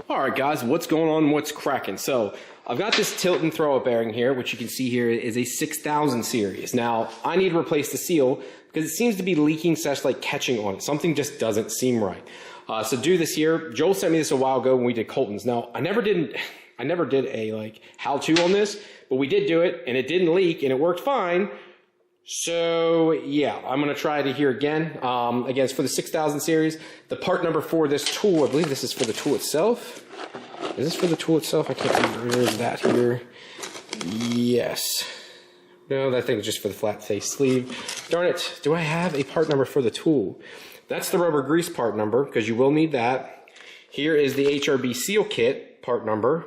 All right, guys, what's going on? What's cracking? So I've got this tilt and throw up bearing here, which you can see here is a 6000 series. Now I need to replace the seal because it seems to be leaking / like catching on it. Something just doesn't seem right. So do this here. Joel sent me this a while ago when we did Colton's. Now I never did a like how-to on this, but we did do it and it didn't leak and it worked fine. So yeah, I'm going to try it here again. Again, it's for the 6000 series. The part number for this tool, I believe this is for the tool itself. Is this for the tool itself? I can't see. Where is that here? Yes. No, that thing is just for the flat face sleeve. Darn it. Do I have a part number for the tool? That's the rubber grease part number, because you will need that. Here is the HRB seal kit part number.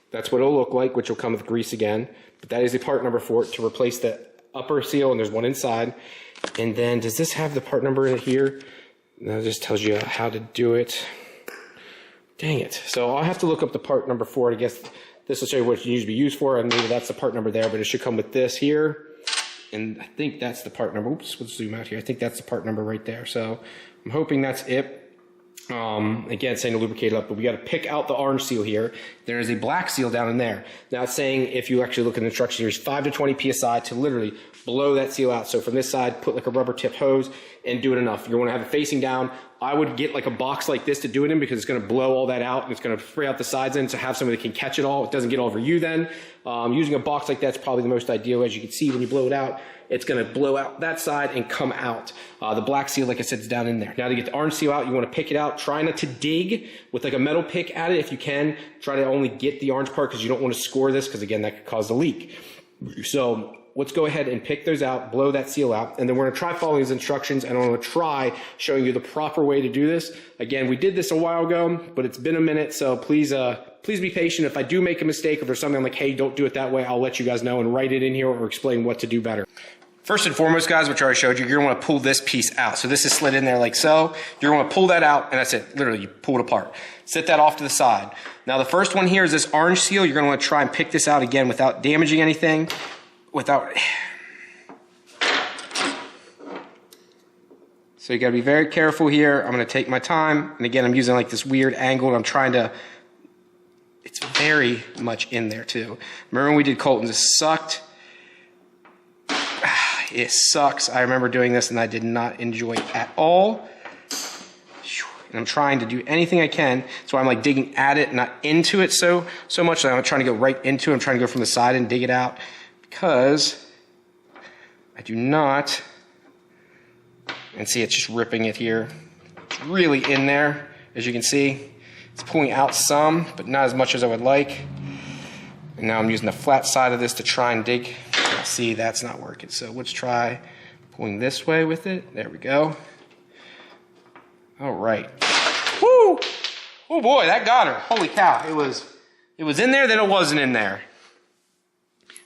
That's what it'll look like, which will come with grease again. But that is the part number for it to replace the upper seal, and there's one inside. And then, does this have the part number in here? No, it just tells you how to do it. Dang it. So I'll have to look up the part number for it. I guess this will show you what it needs to be used for, and maybe that's the part number there, but it should come with this here. And I think that's the part number. Oops, let's zoom out here. I think that's the part number right there. So I'm hoping that's it. Again, saying to lubricate it up, but we got to pick out the orange seal here. There is a black seal down in there. Now it's saying, if you actually look at the instructions, there's 5 to 20 psi to literally blow that seal out. So from this side, put like a rubber tipped hose and do it enough. You want to have it facing down. I would get like a box like this to do it in, because it's going to blow all that out and it's going to spray out the sides in, to have somebody that can catch it all. It doesn't get all over you then. Using a box like that's probably the most ideal. As you can see, when you blow it out, it's going to blow out that side and come out. The black seal, like I said, is down in there. Now to get the orange seal out, you want to pick it out. Try not to dig with like a metal pick at it if you can. Try to only get the orange part, because you don't want to score this, because again, that could cause a leak. So let's go ahead and pick those out, blow that seal out, and then we're going to try following these instructions, and I'm going to try showing you the proper way to do this. Again, we did this a while ago, but it's been a minute, so please be patient. If I do make a mistake, if there's something I'm like, hey, don't do it that way, I'll let you guys know and write it in here or explain what to do better. First and foremost, guys, which I already showed you, you're going to want to pull this piece out. So this is slid in there like so. You're going to pull that out, and that's it. Literally, you pull it apart. Set that off to the side. Now, the first one here is this orange seal. You're going to want to try and pick this out again without damaging anything. So you got to be very careful here. I'm going to take my time. And again, I'm using like this weird angle, and I'm trying to, it's very much in there too. Remember when we did Colton's, it sucked. It sucks. I remember doing this and I did not enjoy it at all. And I'm trying to do anything I can. So I'm like digging at it, not into it so much that I'm trying to go right into it. I'm trying to go from the side and dig it out, because I do not. And see, it's just ripping it here. It's really in there, as you can see. It's pulling out some, but not as much as I would like. And now I'm using the flat side of this to try and dig. See, that's not working. So let's try pulling this way with it. There we go. All right. Woo! Oh boy, that got her. Holy cow. It was in there, then it wasn't in there.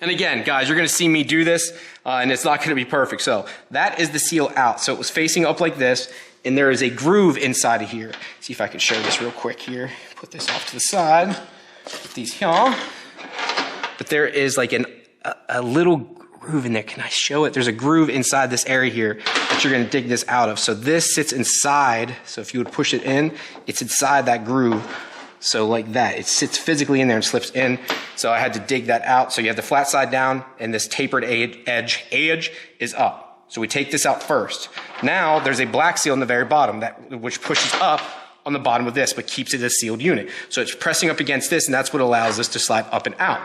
And again, guys, you're going to see me do this, and it's not going to be perfect. So that is the seal out. So it was facing up like this, and there is a groove inside of here. See if I can show this real quick here. Put this off to the side. Put these here. But there is like a little groove in there. Can I show it? There's a groove inside this area here that you're going to dig this out of. So this sits inside. So if you would push it in, it's inside that groove. So like that, it sits physically in there and slips in. So I had to dig that out. So you have the flat side down, and this tapered edge is up. So we take this out first. Now there's a black seal in the very bottom which pushes up on the bottom of this, but keeps it a sealed unit. So it's pressing up against this, and that's what allows this to slide up and out.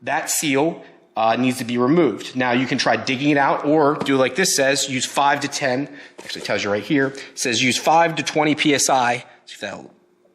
That seal needs to be removed. Now you can try digging it out, or do like this says, use 5 to 10. Actually tells you right here. It says use 5 to 20 psi.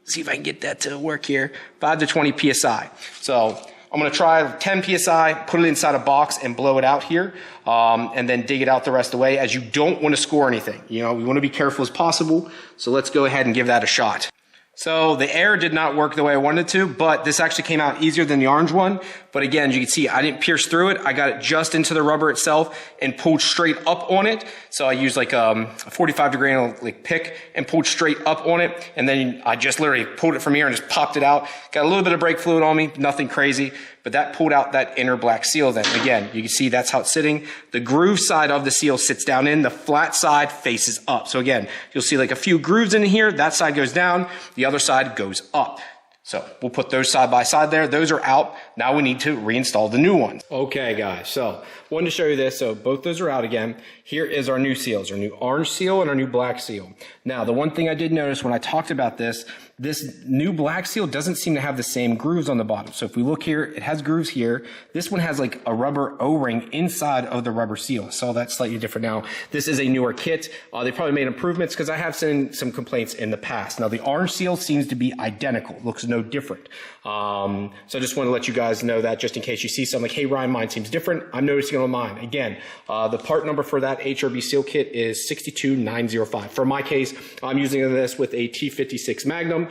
See if I can get that to work here. 5 to 20 psi. So I'm going to try 10 psi, put it inside a box and blow it out here, and then dig it out the rest of the way, as you don't want to score anything. You know, we want to be careful as possible. So let's go ahead and give that a shot. So the air did not work the way I wanted to, but this actually came out easier than the orange one. But again, as you can see, I didn't pierce through it. I got it just into the rubber itself and pulled straight up on it. So I used like a 45-degree angle like pick and pulled straight up on it. And then I just literally pulled it from here and just popped it out. Got a little bit of brake fluid on me, nothing crazy. But that pulled out that inner black seal then. Again, you can see that's how it's sitting. The groove side of the seal sits down in, the flat side faces up. So again, you'll see like a few grooves in here. That side goes down. The other side goes up. So we'll put those side by side there. Those are out. Now we need to reinstall the new ones. Okay, guys, so wanted to show you this. So both those are out again. Here is our new seals, our new orange seal and our new black seal. Now, the one thing I did notice when I talked about this new black seal doesn't seem to have the same grooves on the bottom. So if we look here, it has grooves here. This one has like a rubber O-ring inside of the rubber seal. So that's slightly different now. This is a newer kit. They probably made improvements because I have seen some complaints in the past. Now, the orange seal seems to be identical. It looks no different. So I just want to let you guys know that just in case you see something like, hey, Ryan, mine seems different. I'm noticing on mine. Again, the part number for that HRB seal kit is 62905. For my case, I'm using this with a T56 Magnum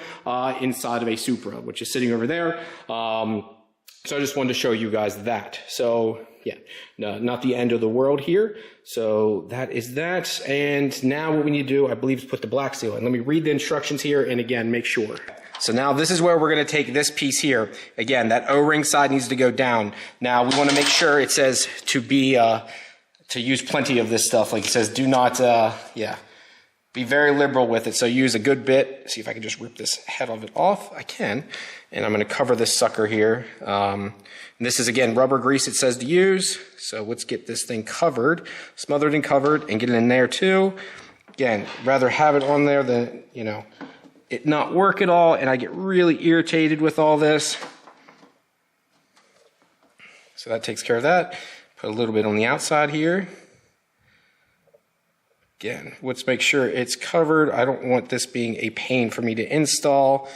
inside of a Supra, which is sitting over there. So I just wanted to show you guys that. So yeah, no, not the end of the world here. So that is that. And now what we need to do, I believe, is put the black seal in. Let me read the instructions here and again, make sure. So now this is where we're going to take this piece here. Again, that O-ring side needs to go down. Now we want to make sure it says to be, to use plenty of this stuff. Like it says, do not, be very liberal with it. So use a good bit. See if I can just rip this head of it off. I can. And I'm going to cover this sucker here. And this is, again, rubber grease it says to use. So let's get this thing covered, smothered and covered, and get it in there too. Again, rather have it on there than, you know, it not work at all. And I get really irritated with all this. So that takes care of that. Put a little bit on the outside here. Again, let's make sure it's covered. I don't want this being a pain for me to install.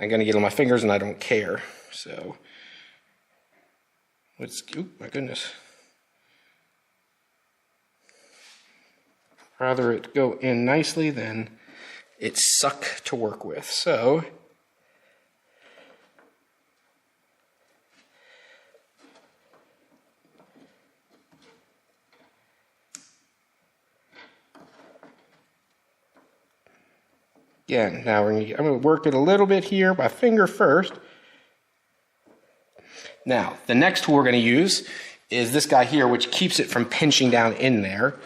I'm going to get on my fingers and I don't care. So let's, oh my goodness. Rather it go in nicely than it suck to work with. So again, now I'm going to work it a little bit here, my finger first. Now, the next tool we're going to use is this guy here, which keeps it from pinching down in there.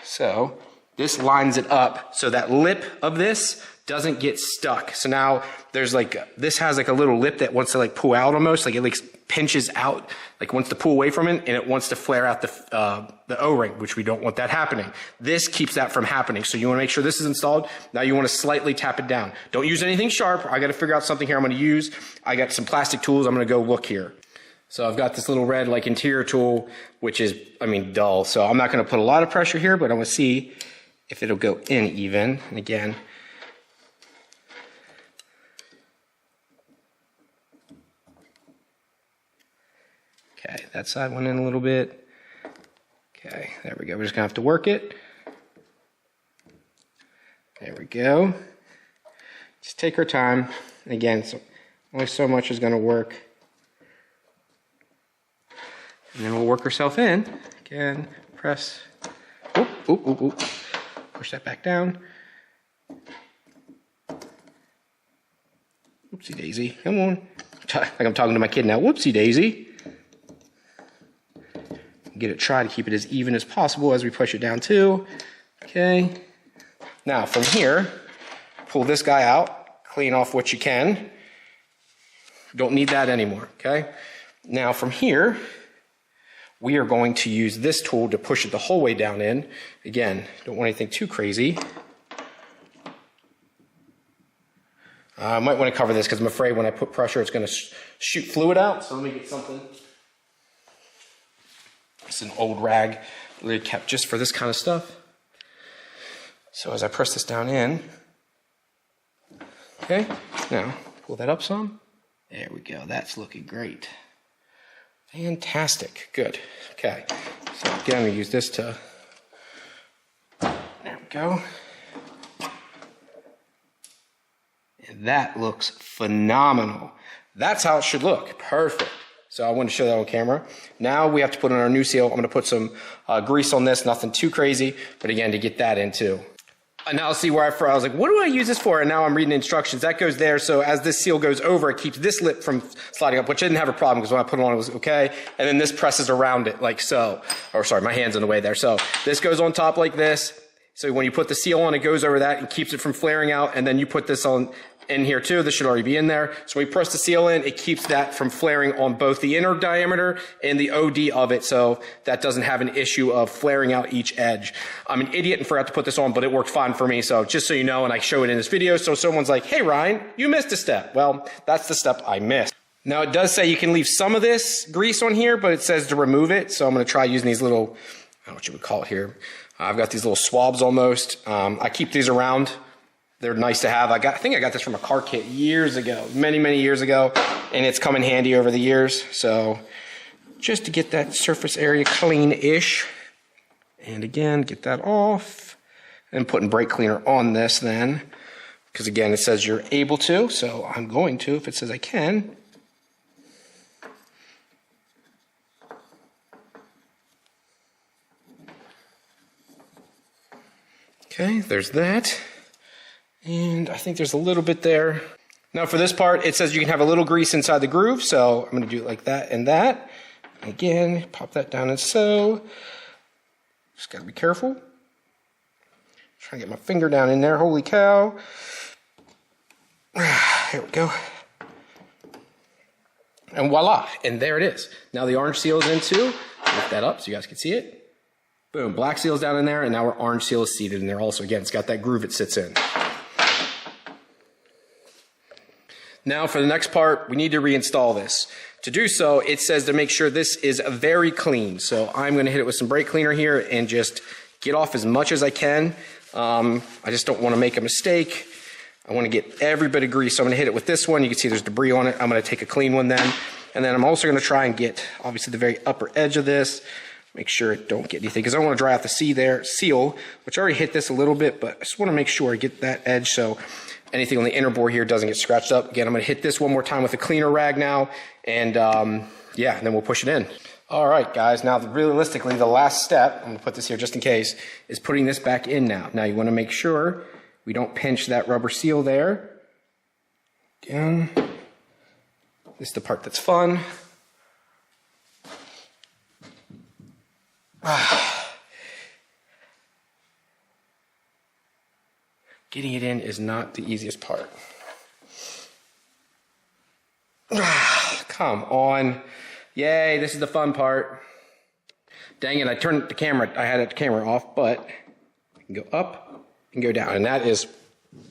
So this lines it up so that lip of this doesn't get stuck. So now there's like, this has like a little lip that wants to like pull out almost, like it like pinches out, like wants to pull away from it, and it wants to flare out the O-ring, which we don't want that happening. This keeps that from happening. So you want to make sure this is installed. Now you want to slightly tap it down. Don't use anything sharp. I got to figure out something here I'm going to use. I got some plastic tools. I'm going to go look here. So I've got this little red like interior tool, which is, I mean, dull. So I'm not going to put a lot of pressure here, but I'm going to see if it'll go in even. And again, okay, that side went in a little bit. Okay, there we go. We're just gonna have to work it. There we go. Just take our time. Again, only so much is gonna work. And then we'll work ourselves in. Again, press. Oop, oop, oop, oop. Push that back down. Whoopsie daisy. Come on. Like I'm talking to my kid now. Whoopsie daisy. Get it, try to keep it as even as possible as we push it down too. Okay. Now from here, pull this guy out, clean off what you can. Don't need that anymore, okay? Now from here, we are going to use this tool to push it the whole way down in. Again, don't want anything too crazy. I might want to cover this because I'm afraid when I put pressure, it's going to shoot fluid out. So let me get something. It's an old rag really kept just for this kind of stuff. So as I press this down in, okay, now pull that up some. There we go, that's looking great. Fantastic, good. Okay, so again, I'm gonna use this to, there we go. And that looks phenomenal. That's how it should look, perfect. So I wanted to show that on camera. Now we have to put on our new seal. I'm going to put some grease on this, nothing too crazy, but again, to get that in too. And now see where I was like, what do I use this for? And now I'm reading the instructions. That goes there, so as this seal goes over, it keeps this lip from sliding up, which I didn't have a problem because when I put it on, it was okay. And then this presses around it like so. Or sorry, my hand's in the way there. So this goes on top like this. So when you put the seal on, it goes over that and keeps it from flaring out. And then you put this on in here too. This should already be in there. So when we press the seal in, it keeps that from flaring on both the inner diameter and the OD of it, so that doesn't have an issue of flaring out each edge. I'm an idiot and forgot to put this on, but it worked fine for me. So just so you know, and I show it in this video, so someone's like, hey Ryan, you missed a step. Well, that's the step I missed. Now it does say you can leave some of this grease on here, but it says to remove it. So I'm gonna try using these little, I don't know what you would call it here. I've got these little swabs almost. I keep these around. They're nice to have. I think I got this from a car kit years ago, many years ago, and it's come in handy over the years. So just to get that surface area clean-ish. And again, get that off. And putting brake cleaner on this then, because again, it says you're able to, so I'm going to if it says I can. Okay, there's that. And I think there's a little bit there. Now for this part, it says you can have a little grease inside the groove, so I'm gonna do it like that and that. Again, pop that down and so. Just gotta be careful. Try to get my finger down in there, holy cow. Here we go. And voila, and there it is. Now the orange seal is in too. Lift that up so you guys can see it. Boom, black seal's down in there, and now our orange seal is seated in there also. Again, it's got that groove it sits in. Now for the next part, we need to reinstall this. To do so, it says to make sure this is very clean. So I'm gonna hit it with some brake cleaner here and just get off as much as I can. I just don't wanna make a mistake. I wanna get every bit of grease. So I'm gonna hit it with this one. You can see there's debris on it. I'm gonna take a clean one then. And then I'm also gonna try and get, obviously, the very upper edge of this. Make sure it don't get anything, because I don't wanna dry out the seal, which I already hit this a little bit, but I just wanna make sure I get that edge so anything on the inner board here doesn't get scratched up. Again, I'm gonna hit this one more time with a cleaner rag now, and yeah, and then we'll push it in. All right, guys, now realistically, the last step, I'm gonna put this here just in case, is putting this back in now. Now you wanna make sure we don't pinch that rubber seal there. Again, this is the part that's fun. Getting it in is not the easiest part. Come on. Yay, this is the fun part. Dang it, I turned the camera, I had the camera off, but I can go up and go down, and that is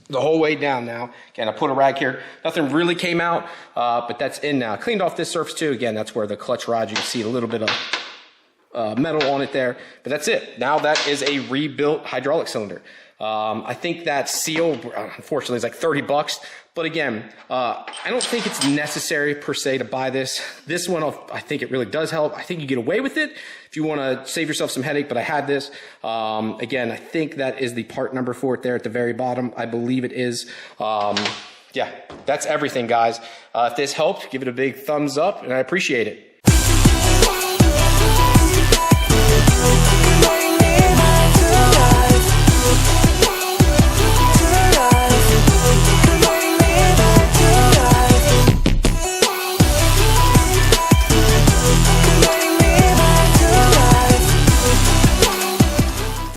the whole way down now. Again, I put a rag here. Nothing really came out, but that's in now. Cleaned off this surface too. Again, that's where the clutch rod, you can see a little bit of metal on it there, but that's it. Now that is a rebuilt hydraulic cylinder. I think that seal, unfortunately, is like 30 bucks. But again, I don't think it's necessary per se to buy this. This one, I think it really does help. I think you get away with it if you want to save yourself some headache, but I had this. Again, I think that is the part number for it there at the very bottom. I believe it is. Yeah, that's everything, guys. If this helped, give it a big thumbs up, and I appreciate it.